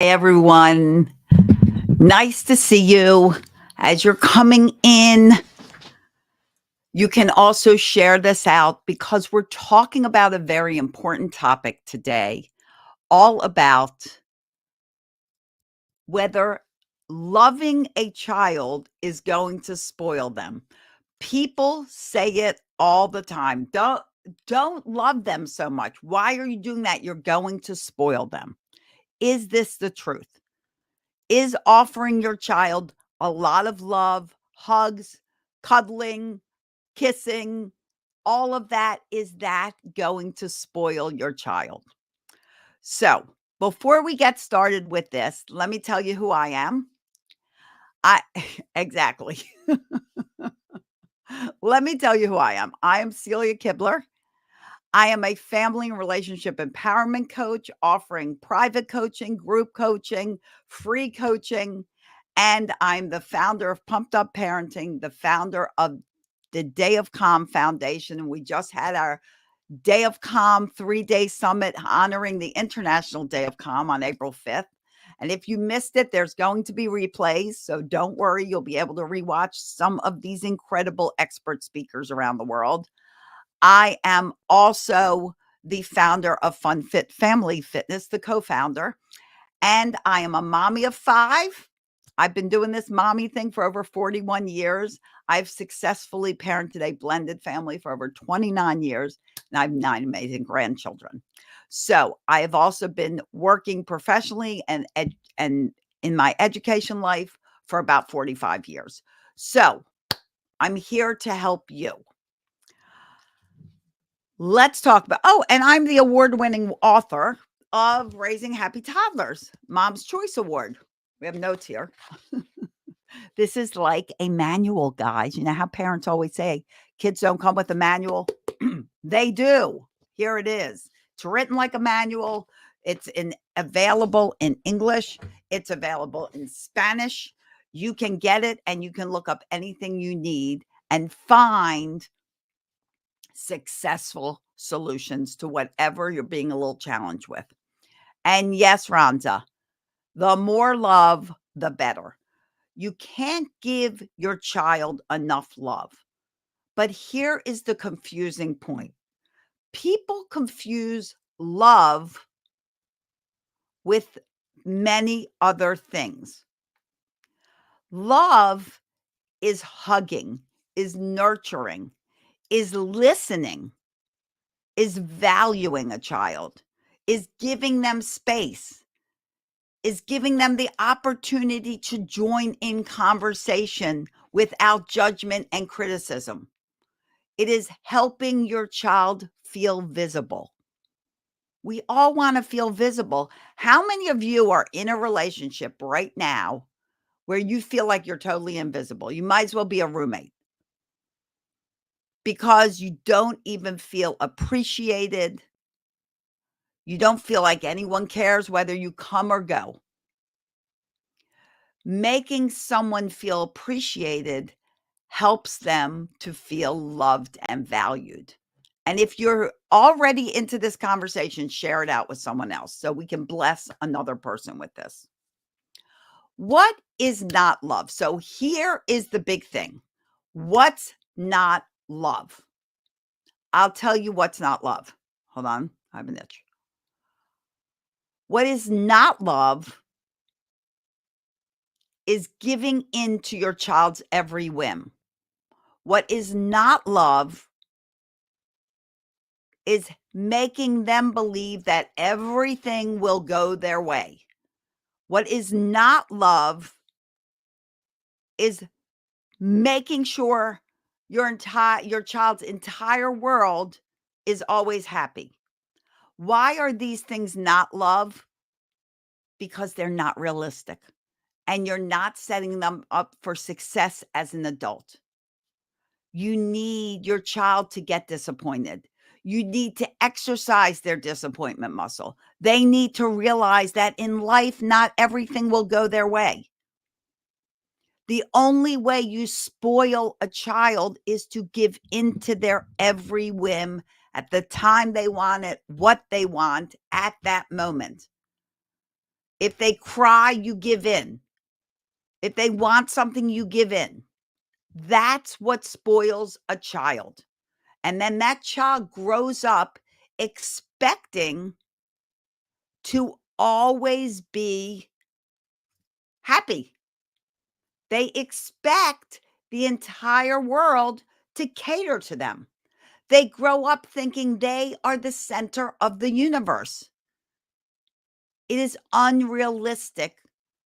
Hey everyone, nice to see you. As you're coming in, you can also share this out because we're talking about a very important topic today, all about whether loving a child is going to spoil them. People say it all the time. Don't love them so much. Why are you doing that? You're going to spoil them. Is this the truth? Is offering your child a lot of love, hugs, cuddling, kissing, all of that, is that going to spoil your child? So, before we get started with this, let me tell you who I am. I exactly. Let me tell you who I am. I am Celia Kibler. I am a family and relationship empowerment coach offering private coaching, group coaching, free coaching, and I'm the founder of Pumped Up Parenting, the founder of the Day of Calm Foundation. And we just had our Day of Calm 3-day summit honoring the International Day of Calm on April 5th. And if you missed it, there's going to be replays. So don't worry, you'll be able to rewatch some of these incredible expert speakers around the world. I am also the founder of Fun Fit Family Fitness, the co-founder, and I am a mommy of 5. I've been doing this mommy thing for over 41 years. I've successfully parented a blended family for over 29 years, and I have 9 amazing grandchildren. So, I have also been working professionally and in my education life for about 45 years. So, I'm here to help you. Let's talk about and I'm the award-winning author of Raising Happy Toddlers, Mom's Choice Award. We have notes here. This is like a manual, guys. You know how parents always say, kids don't come with a manual? They do. Here it is. It's written like a manual. Available in English. It's available in Spanish. You can get it and you can look up anything you need and find successful solutions to whatever you're being a little challenged with. And yes, Ronza, the more love, the better. You can't give your child enough love. But here is the confusing point. People confuse love with many other things. Love is hugging, is nurturing, is listening, is valuing a child, is giving them space, is giving them the opportunity to join in conversation without judgment and criticism. It is helping your child feel visible. We all want to feel visible. How many of you are in a relationship right now where you feel like you're totally invisible? You might as well be a roommate because you don't even feel appreciated. You don't feel like anyone cares whether you come or go. Making someone feel appreciated helps them to feel loved and valued. And if you're already into this conversation, share it out with someone else so we can bless another person with this. What is not love? So here is the big thing. What's not love? I'll tell you what's not love. Hold on, I have an itch. What is not love is giving in to your child's every whim. What is not love is making them believe that everything will go their way. What is not love is making sure your child's entire world is always happy. Why are these things not love? Because they're not realistic and you're not setting them up for success as an adult. You need your child to get disappointed. You need to exercise their disappointment muscle. They need to realize that in life, not everything will go their way. The only way you spoil a child is to give into their every whim at the time they want it, what they want at that moment. If they cry, you give in. If they want something, you give in. That's what spoils a child. And then that child grows up expecting to always be happy. They expect the entire world to cater to them. They grow up thinking they are the center of the universe. It is unrealistic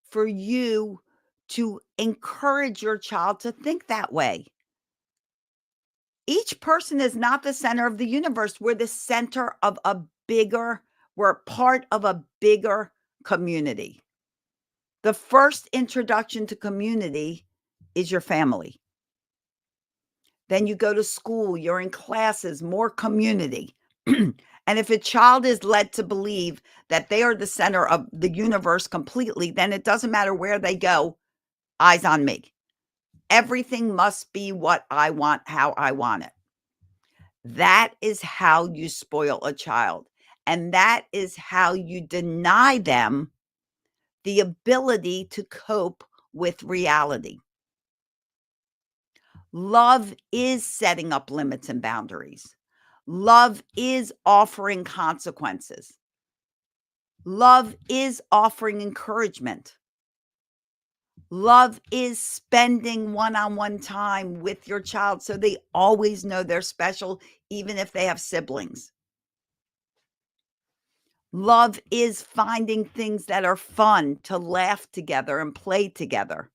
for you to encourage your child to think that way. Each person is not the center of the universe. We're the center of we're part of a bigger community. The first introduction to community is your family. Then you go to school, you're in classes, more community. And if a child is led to believe that they are the center of the universe completely, then it doesn't matter where they go, eyes on me. Everything must be what I want, how I want it. That is how you spoil a child. And that is how you deny them the ability to cope with reality. Love is setting up limits and boundaries. Love is offering consequences. Love is offering encouragement. Love is spending one-on-one time with your child so they always know they're special, even if they have siblings. Love is finding things that are fun to laugh together and play together.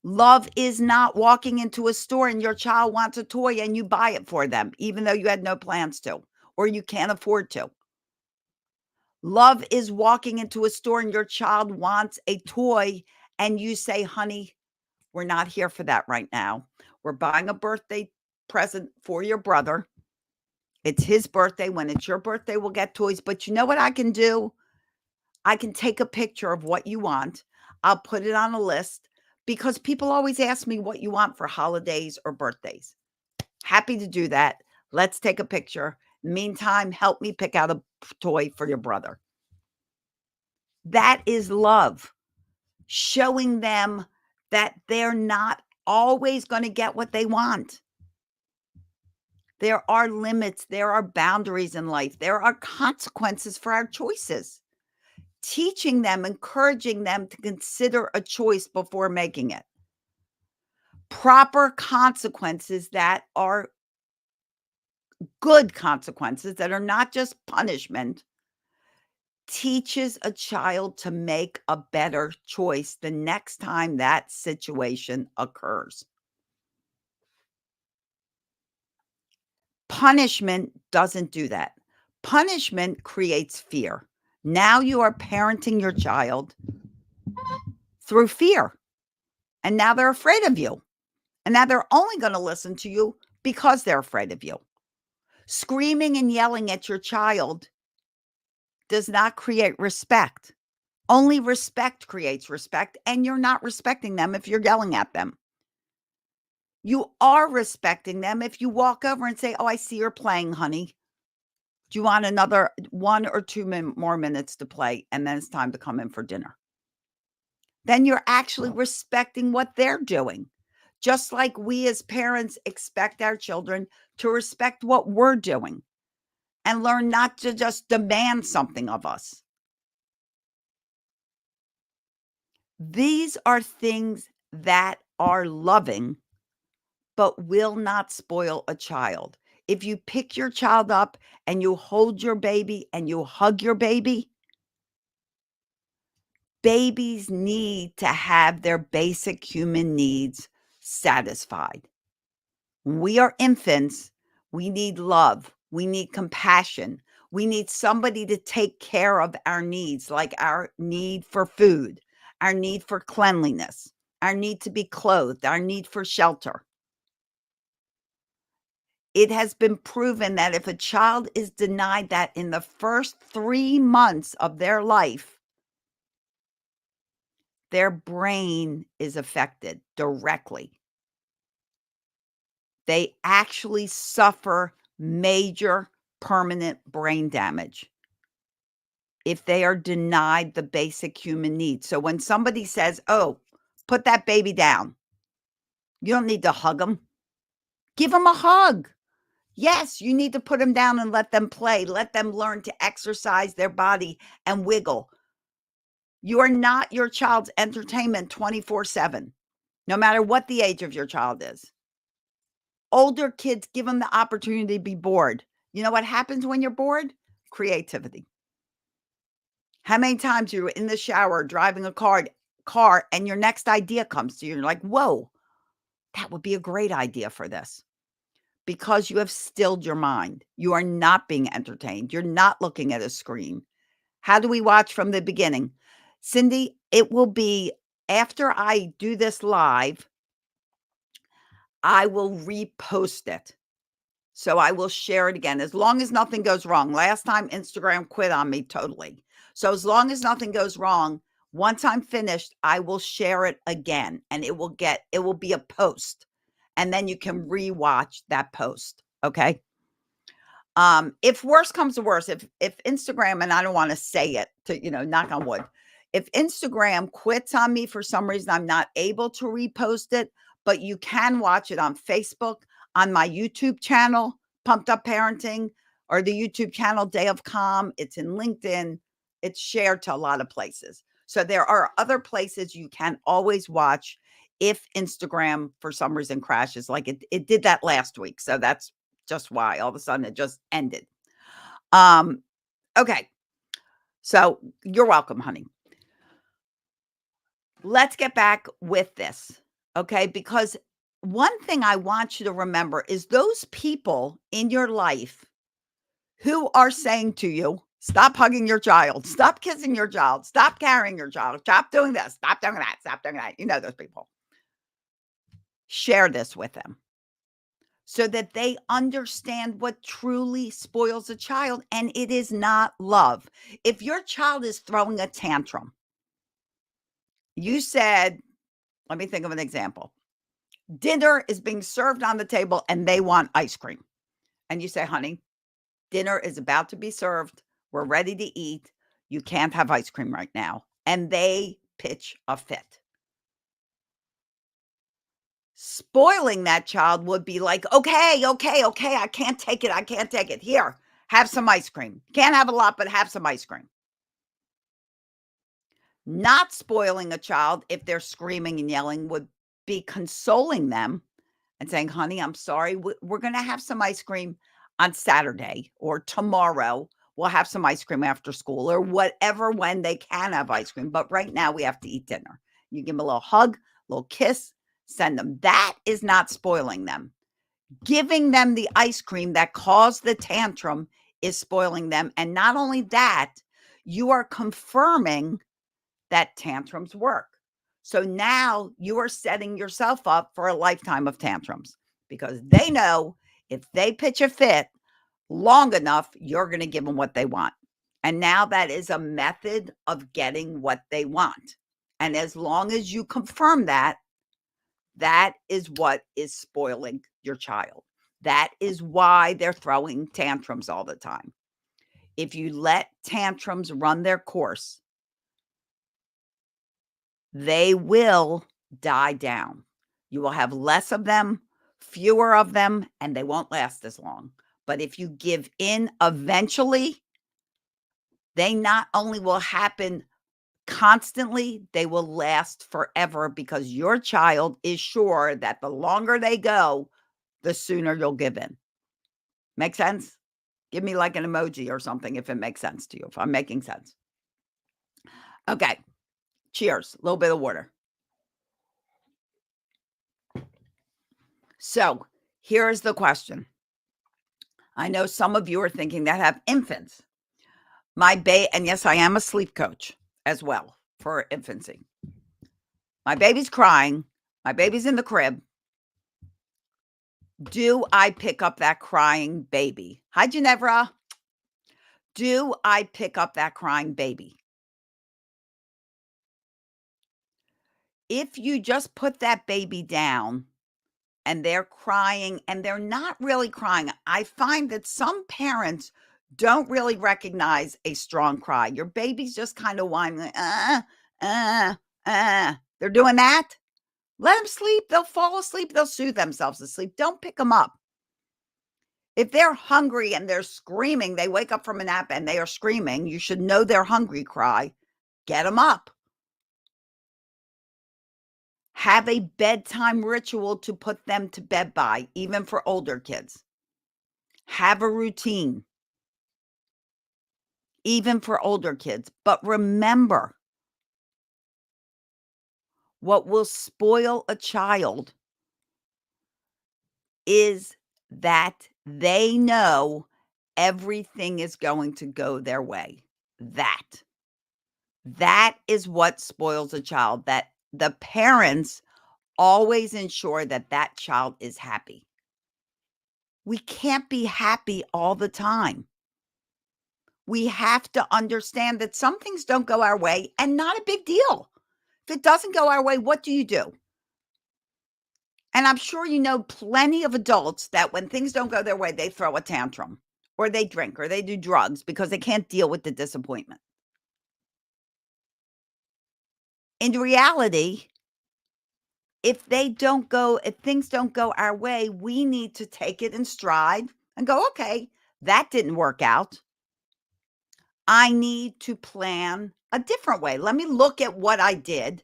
Love is not walking into a store and your child wants a toy and you buy it for them, even though you had no plans to, or you can't afford to. Love is walking into a store and your child wants a toy and you say, honey, we're not here for that right now. We're buying a birthday present for your brother. It's his birthday. When it's your birthday, we'll get toys. But you know what I can do? I can take a picture of what you want. I'll put it on a list because people always ask me what you want for holidays or birthdays. Happy to do that. Let's take a picture. Meantime, help me pick out a toy for your brother. That is love. Showing them that they're not always going to get what they want. There are limits. There are boundaries in life. There are consequences for our choices. Teaching them, encouraging them to consider a choice before making it. Proper consequences that are good consequences, that are not just punishment, teaches a child to make a better choice the next time that situation occurs. Punishment doesn't do that. Punishment creates fear. Now you are parenting your child through fear. And now they're afraid of you. And now they're only going to listen to you because they're afraid of you. Screaming and yelling at your child does not create respect. Only respect creates respect, and you're not respecting them if you're yelling at them. You are respecting them if you walk over and say, oh, I see you're playing, honey. Do you want another 1 or 2 more minutes to play? And then it's time to come in for dinner. Then you're actually respecting what they're doing. Just like we as parents expect our children to respect what we're doing and learn not to just demand something of us. These are things that are loving, but will not spoil a child. If you pick your child up and you hold your baby and you hug your baby, babies need to have their basic human needs satisfied. When we are infants, we need love. We need compassion. We need somebody to take care of our needs, like our need for food, our need for cleanliness, our need to be clothed, our need for shelter. It has been proven that if a child is denied that in the first 3 months of their life, their brain is affected directly. They actually suffer major permanent brain damage. if they are denied the basic human needs. So when somebody says, "Oh, put that baby down," you don't need to hug them. Give them a hug. Yes, you need to put them down and let them play. Let them learn to exercise their body and wiggle. You are not your child's entertainment 24/7, no matter what the age of your child is. Older kids, give them the opportunity to be bored. You know what happens when you're bored? Creativity. How many times you're in the shower driving a car and your next idea comes to you, and you're like, "Whoa, that would be a great idea for this." Because you have stilled your mind. You are not being entertained. You're not looking at a screen. How do we watch from the beginning? Cindy, it will be after I do this live, I will repost it. So I will share it again as long as nothing goes wrong. Last time Instagram quit on me totally. So as long as nothing goes wrong, once I'm finished, I will share it again and it will be a post. And then you can rewatch that post. Okay. If worse comes to worse, if Instagram, and I don't want to say it to, knock on wood, if Instagram quits on me for some reason, I'm not able to repost it, but you can watch it on Facebook, on my YouTube channel, Pumped Up Parenting, or the YouTube channel Day of Calm. It's in LinkedIn. It's shared to a lot of places. So there are other places you can always watch if Instagram for some reason crashes, like it did that last week. So that's just why all of a sudden it just ended. Okay. So you're welcome, honey. Let's get back with this. Okay. Because one thing I want you to remember is those people in your life who are saying to you, stop hugging your child, stop kissing your child, stop carrying your child, stop doing this, stop doing that, stop doing that. You know those people. Share this with them so that they understand what truly spoils a child, and it is not love. If your child is throwing a tantrum, you said, let me think of an example. Dinner is being served on the table and they want ice cream. And you say, honey, dinner is about to be served. We're ready to eat. You can't have ice cream right now. And they pitch a fit. Spoiling that child would be like, okay, I can't take it. Here, have some ice cream. Can't have a lot, but have some ice cream. Not spoiling a child if they're screaming and yelling would be consoling them and saying, honey, I'm sorry. We're going to have some ice cream on Saturday or tomorrow. We'll have some ice cream after school or whatever, when they can have ice cream. But right now we have to eat dinner. You give them a little hug, a little kiss, send them. That is not spoiling them. Giving them the ice cream that caused the tantrum is spoiling them. And not only that, you are confirming that tantrums work. So now you are setting yourself up for a lifetime of tantrums because they know if they pitch a fit long enough, you're going to give them what they want. And now that is a method of getting what they want. And as long as you confirm that, that is what is spoiling your child. That is why they're throwing tantrums all the time. If you let tantrums run their course, they will die down. You will have less of them, fewer of them, and they won't last as long. But if you give in eventually, they not only will happen constantly, they will last forever because your child is sure that the longer they go, the sooner you'll give in. Make sense? Give me like an emoji or something if it makes sense to you, if I'm making sense. Okay. Cheers. A little bit of water. So here's the question. I know some of you are thinking that have infants. And yes, I am a sleep coach as well for infancy. My baby's crying. My baby's in the crib. Do I pick up that crying baby? Hi, Ginevra. Do I pick up that crying baby? If you just put that baby down and they're crying and they're not really crying, I find that some parents don't really recognize a strong cry. Your baby's just kind of whining, like, they're doing that. Let them sleep. They'll fall asleep. They'll soothe themselves to sleep. Don't pick them up. If they're hungry and they're screaming, they wake up from a nap and they are screaming, you should know they're hungry cry. Get them up. Have a bedtime ritual to put them to bed by, even for older kids. Have a routine, even for older kids. But remember, what will spoil a child is that they know everything is going to go their way. That is what spoils a child, that the parents always ensure that that child is happy. We can't be happy all the time. We have to understand that some things don't go our way and not a big deal. If it doesn't go our way, what do you do? And I'm sure you know plenty of adults that when things don't go their way, they throw a tantrum or they drink or they do drugs because they can't deal with the disappointment. In reality, if things don't go our way, we need to take it in stride and go, okay, that didn't work out. I need to plan a different way. Let me look at what I did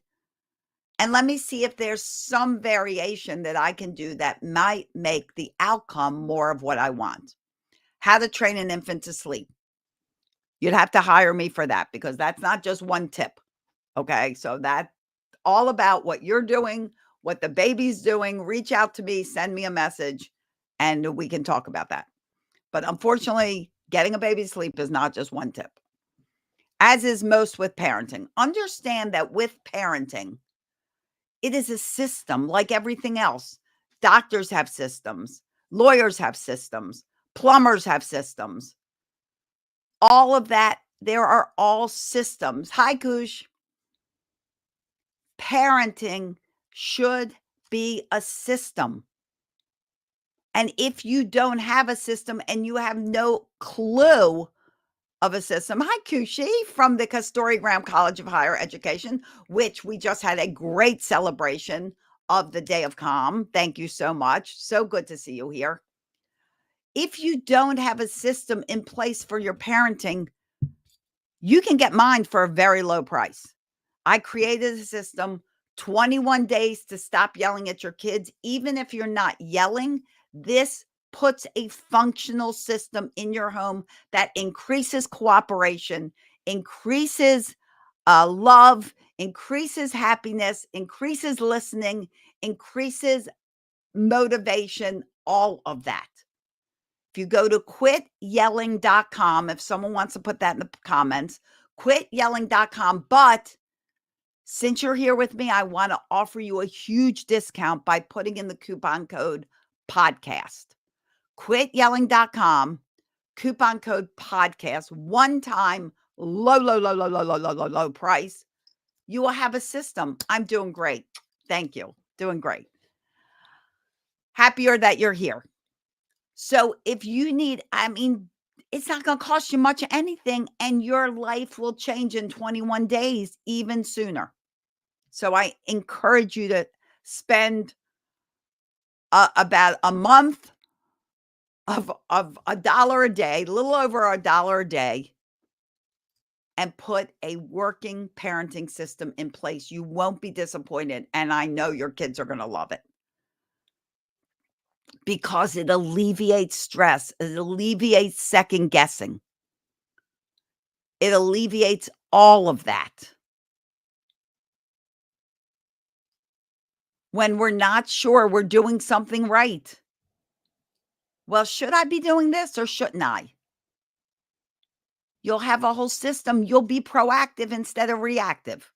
and let me see if there's some variation that I can do that might make the outcome more of what I want. How to train an infant to sleep. You'd have to hire me for that because that's not just one tip. Okay. So that's all about what you're doing, what the baby's doing. Reach out to me, send me a message, and we can talk about that. But unfortunately, getting a baby to sleep is not just one tip, as is most with parenting. Understand that with parenting, it is a system like everything else. Doctors have systems, lawyers have systems, plumbers have systems. All of that, there are all systems. Hi, Koosh. Parenting should be a system. And if you don't have a system and you have no clue of a system, hi, Kushi from the Castoriogram College of Higher Education, which we just had a great celebration of the Day of Calm. Thank you so much. So good to see you here. If you don't have a system in place for your parenting, you can get mine for a very low price. I created a system, 21 days to stop yelling at your kids. Even if you're not yelling, this puts a functional system in your home that increases cooperation, increases love, increases happiness, increases listening, increases motivation, all of that. If you go to quityelling.com, if someone wants to put that in the comments, quityelling.com. But since you're here with me, I want to offer you a huge discount by putting in the coupon code podcast. Quityelling.com, coupon code podcast, one time low price. You will have a system. I'm doing great. Thank you. Doing great. Happier that you're here. So if you need, it's not going to cost you much anything, and your life will change in 21 days, even sooner. So I encourage you to spend about a month of $1 a day, a little over $1 a day, and put a working parenting system in place. You won't be disappointed, and I know your kids are going to love it. Because it alleviates stress, it alleviates second guessing. It alleviates all of that. When we're not sure we're doing something right. Well, should I be doing this or shouldn't I? You'll have a whole system. You'll be proactive instead of reactive.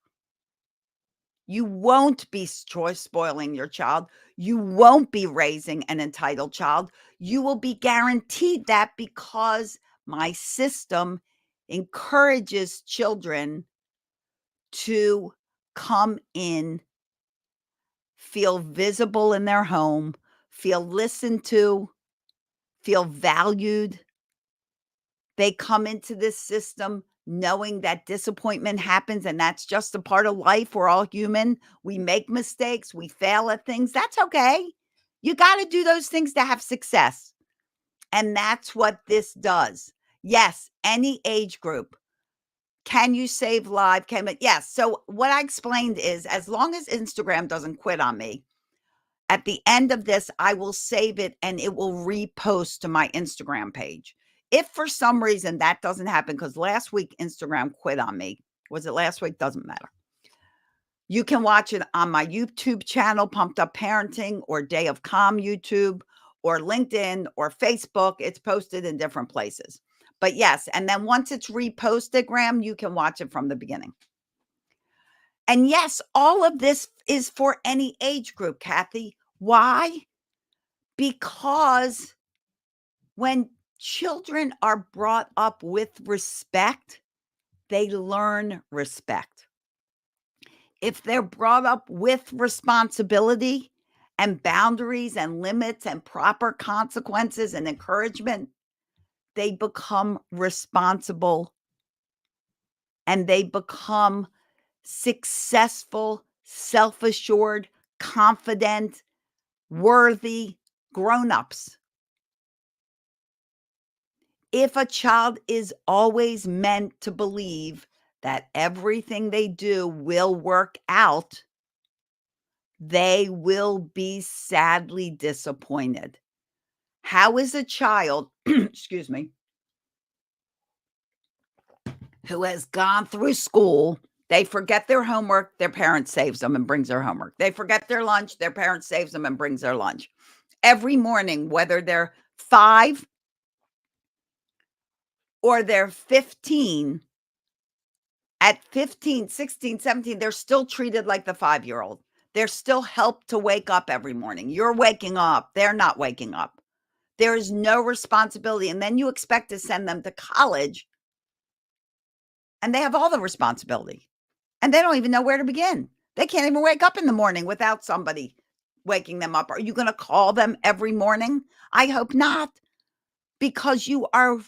You won't be choice spoiling your child. You won't be raising an entitled child. You will be guaranteed that because my system encourages children to come in, feel visible in their home, feel listened to, feel valued, They come into this system knowing that disappointment happens and that's just a part of life. We're all human. We make mistakes, we fail at things. That's okay. You got to do those things to have success. And that's what this does. Yes, any age group. Can you save live? Yes. So what I explained is as long as Instagram doesn't quit on me, at the end of this, I will save it and it will repost to my Instagram page. If for some reason that doesn't happen, because last week Instagram quit on me. Was it last week? Doesn't matter. You can watch it on my YouTube channel, Pumped Up Parenting, or Day of Calm YouTube, or LinkedIn, or Facebook. It's posted in different places. But yes, and then once it's reposted, Graham, you can watch it from the beginning. And yes, all of this is for any age group, Kathy. Why? Because when children are brought up with respect, they learn respect. If they're brought up with responsibility and boundaries and limits and proper consequences and encouragement, they become responsible and they become successful, self-assured, confident, worthy grown-ups. If a child is always meant to believe that everything they do will work out, they will be sadly disappointed. How is a child, excuse me, who has gone through school, they forget their homework, their parent saves them and brings their homework. They forget their lunch, their parent saves them and brings their lunch. Every morning, whether they're 5 or they're 15, at 15, 16, 17, they're still treated like the 5-year-old. They're still helped to wake up every morning. You're waking up. They're not waking up. There is no responsibility. And then you expect to send them to college and they have all the responsibility and they don't even know where to begin. They can't even wake up in the morning without somebody waking them up. Are you going to call them every morning? I hope not, because you are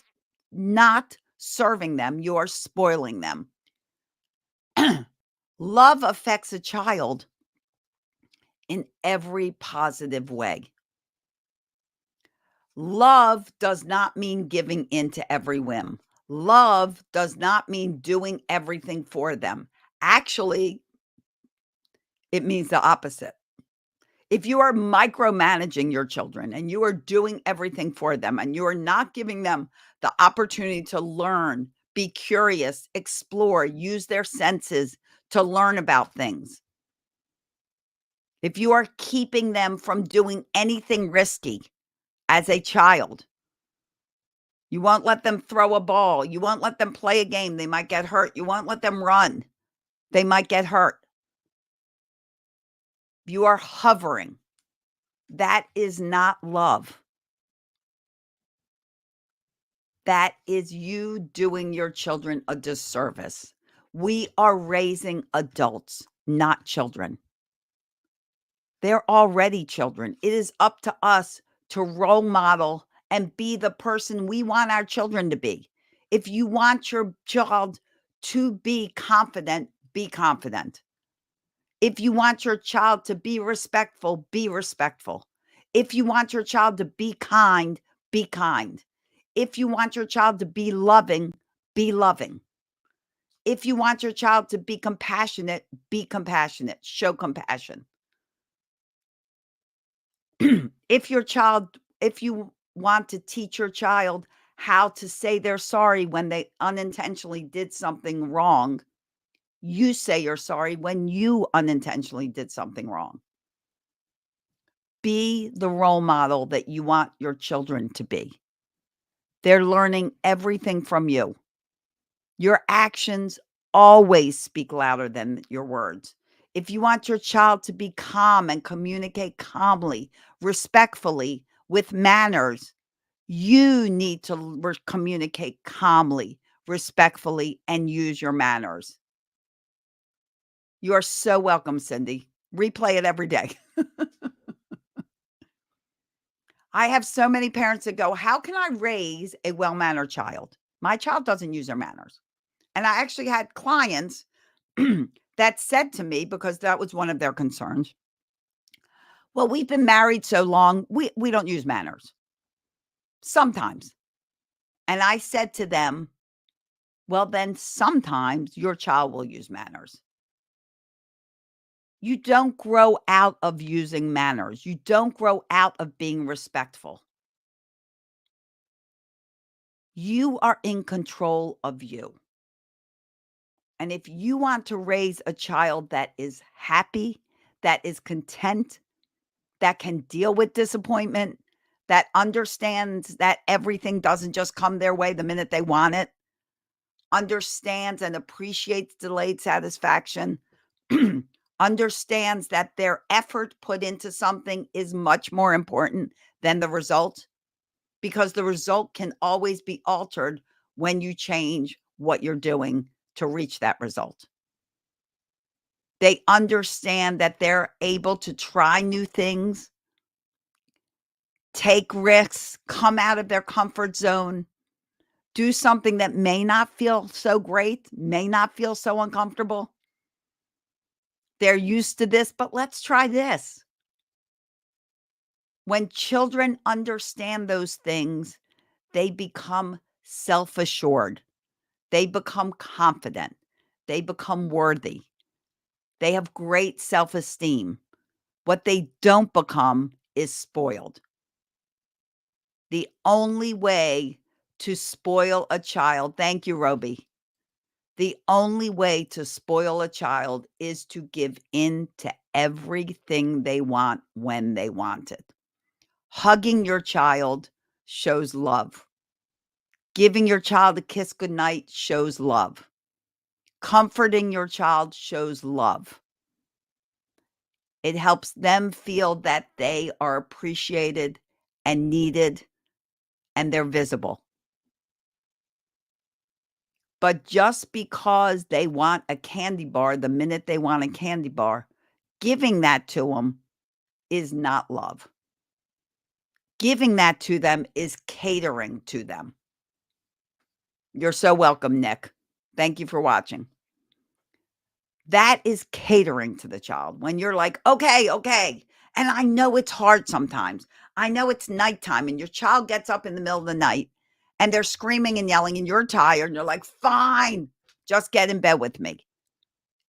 not serving them. You are spoiling them. Love affects a child in every positive way. Love does not mean giving in to every whim. Love does not mean doing everything for them. Actually, it means the opposite. If you are micromanaging your children and you are doing everything for them and you are not giving them the opportunity to learn, be curious, explore, use their senses to learn about things, if you are keeping them from doing anything risky as a child, you won't let them throw a ball. You won't let them play a game. They might get hurt. You won't let them run. They might get hurt. You are hovering. That is not love. That is you doing your children a disservice. We are raising adults, not children. They're already children. It is up to us to role model and be the person we want our children to be. If you want your child to be confident, be confident. If you want your child to be respectful, be respectful. If you want your child to be kind, be kind. If you want your child to be loving, be loving. If you want your child to be compassionate, be compassionate. Show compassion. If you want to teach your child how to say they're sorry when they unintentionally did something wrong, you say you're sorry when you unintentionally did something wrong. Be the role model that you want your children to be. They're learning everything from you. Your actions always speak louder than your words. If you want your child to be calm and communicate calmly, respectfully, with manners, you need to communicate calmly, respectfully, and use your manners. You are so welcome, Cindy. Replay it every day. I have so many parents that go, how can I raise a well-mannered child? My child doesn't use their manners. And I actually had clients that said to me, because that was one of their concerns, "Well, we've been married so long, we don't use manners." Sometimes. And I said to them, "Well, then sometimes your child will use manners." You don't grow out of using manners. You don't grow out of being respectful. You are in control of you. And if you want to raise a child that is happy, that is content, that can deal with disappointment, that understands that everything doesn't just come their way the minute they want it, understands and appreciates delayed satisfaction, understands that their effort put into something is much more important than the result, because the result can always be altered when you change what you're doing to reach that result. They understand that they're able to try new things, take risks, come out of their comfort zone, do something that may not feel so great, may not feel so uncomfortable. They're used to this, but let's try this. When children understand those things, they become self-assured. They become confident. They become worthy. They have great self-esteem. What they don't become is spoiled. The only way to spoil a child, thank you, Roby. The only way to spoil a child is to give in to everything they want when they want it. Hugging your child shows love. Giving your child a kiss goodnight shows love. Comforting your child shows love. It helps them feel that they are appreciated and needed and they're visible. But just because they want a candy bar the minute they want a candy bar, giving that to them is not love. Giving that to them is catering to them. You're so welcome, Nick. Thank you for watching. That is catering to the child. When you're like, "Okay, okay." And I know it's hard sometimes. I know it's nighttime and your child gets up in the middle of the night and they're screaming and yelling and you're tired and you're like, "Fine, just get in bed with me."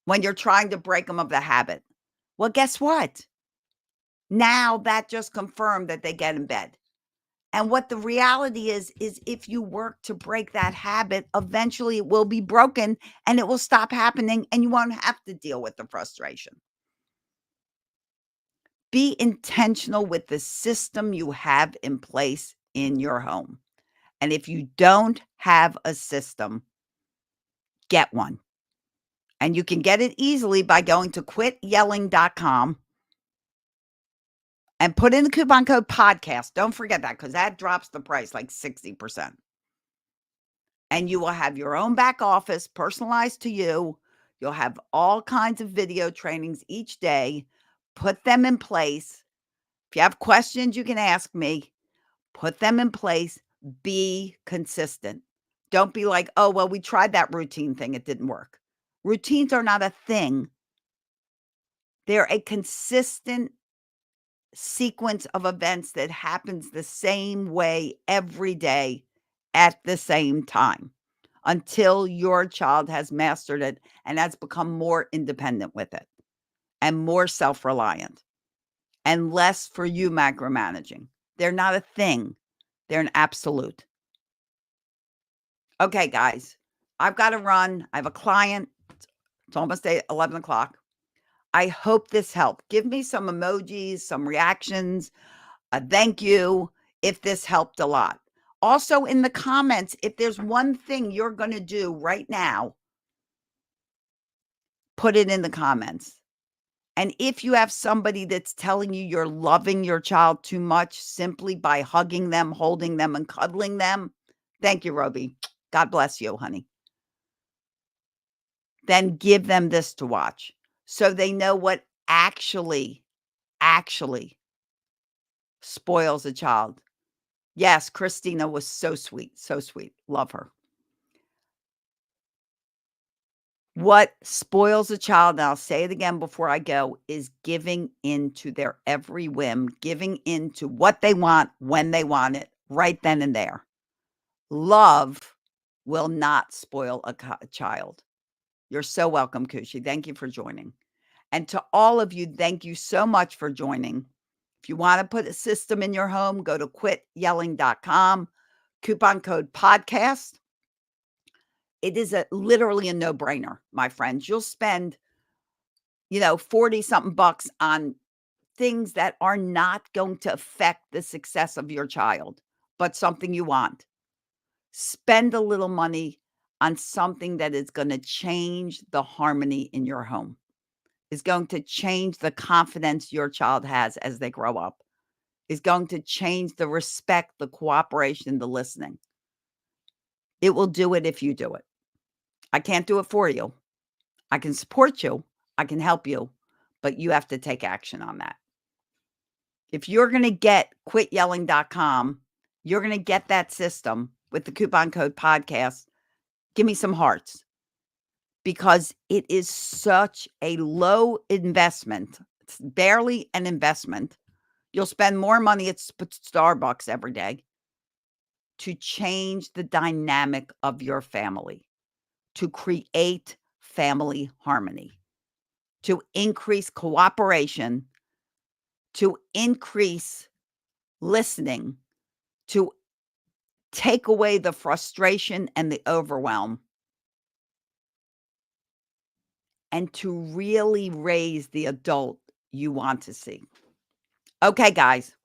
When you're trying to break them of the habit. Well, guess what? Now that just confirmed that they get in bed. And what the reality is if you work to break that habit, eventually it will be broken and it will stop happening and you won't have to deal with the frustration. Be intentional with the system you have in place in your home. And if you don't have a system, get one. And you can get it easily by going to quityelling.com and put in the coupon code podcast. Don't forget that, because that drops the price like 60%. And you will have your own back office personalized to you. You'll have all kinds of video trainings each day. Put them in place. If you have questions, you can ask me. Put them in place. Be consistent. Don't be like, "Oh, well, we tried that routine thing. It didn't work." Routines are not a thing. They're a consistent sequence of events that happens the same way every day at the same time until your child has mastered it and has become more independent with it and more self-reliant and less for you micromanaging. They're not a thing. They're an absolute. Okay, guys, I've got to run. I have a client. It's almost 11 o'clock. I hope this helped. Give me some emojis, some reactions, a thank you if this helped a lot. Also, in the comments, if there's one thing you're going to do right now, put it in the comments. And if you have somebody that's telling you you're loving your child too much simply by hugging them, holding them, and cuddling them, thank you, Roby. God bless you, honey. Then give them this to watch so they know what actually spoils a child. Yes, Christina was so sweet, so sweet. Love her. What spoils a child, and I'll say it again before I go, is giving in to their every whim, giving in to what they want when they want it, right then and there. Love will not spoil a child. You're so welcome, Kushi. Thank you for joining. And to all of you, thank you so much for joining. If you want to put a system in your home, go to quityelling.com, coupon code podcast. It is literally a no-brainer, my friends. You'll spend, 40 something bucks on things that are not going to affect the success of your child, but something you want. Spend a little money on something that is going to change the harmony in your home, is going to change the confidence your child has as they grow up, is going to change the respect, the cooperation, the listening. It will do it if you do it. I can't do it for you. I can support you. I can help you, but you have to take action on that. If you're going to get quityelling.com, you're going to get that system with the coupon code podcast. Give me some hearts, because it is such a low investment. It's barely an investment. You'll spend more money at Starbucks every day to change the dynamic of your family, to create family harmony, to increase cooperation, to increase listening, to take away the frustration and the overwhelm, and to really raise the adult you want to see. Okay, guys,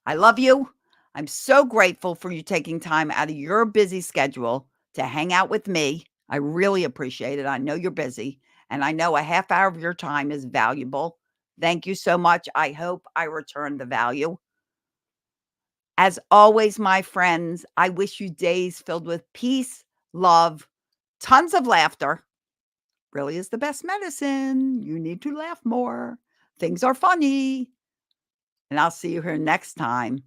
I love you. I'm so grateful for you taking time out of your busy schedule to hang out with me. I really appreciate it. I know you're busy, and I know a half hour of your time is valuable. Thank you so much. I hope I return the value. As always, my friends, I wish you days filled with peace, love, tons of laughter. Really is the best medicine. You need to laugh more. Things are funny. And I'll see you here next time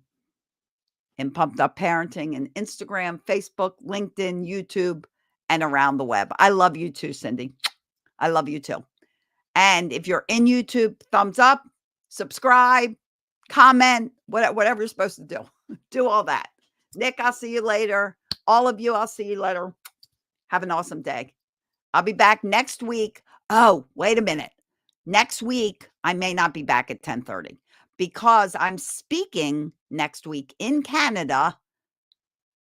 in Pumped Up Parenting and Instagram, Facebook, LinkedIn, YouTube, and around the web. I love you too, Cindy. I love you too. And if you're in YouTube, thumbs up, subscribe, comment, whatever you're supposed to do. Do all that. Nick, I'll see you later. All of you, I'll see you later. Have an awesome day. I'll be back next week. Oh, wait a minute. Next week, I may not be back at 10:30 because I'm speaking next week in Canada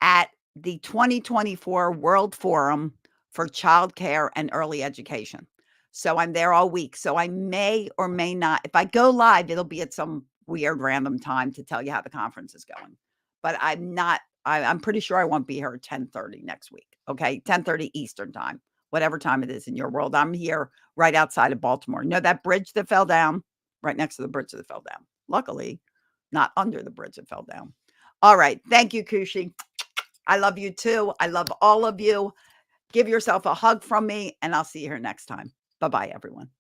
at the 2024 World Forum for Childcare and Early Education. So I'm there all week. So I may or may not, if I go live, it'll be at some weird random time to tell you how the conference is going. But I'm pretty sure I won't be here at 10:30 next week. Okay, 10:30 Eastern time, whatever time it is in your world. I'm here right outside of Baltimore. You know that bridge that fell down? Right next to the bridge that fell down. Luckily, not under the bridge that fell down. All right. Thank you, Kushi. I love you too. I love all of you. Give yourself a hug from me, and I'll see you here next time. Bye-bye, everyone.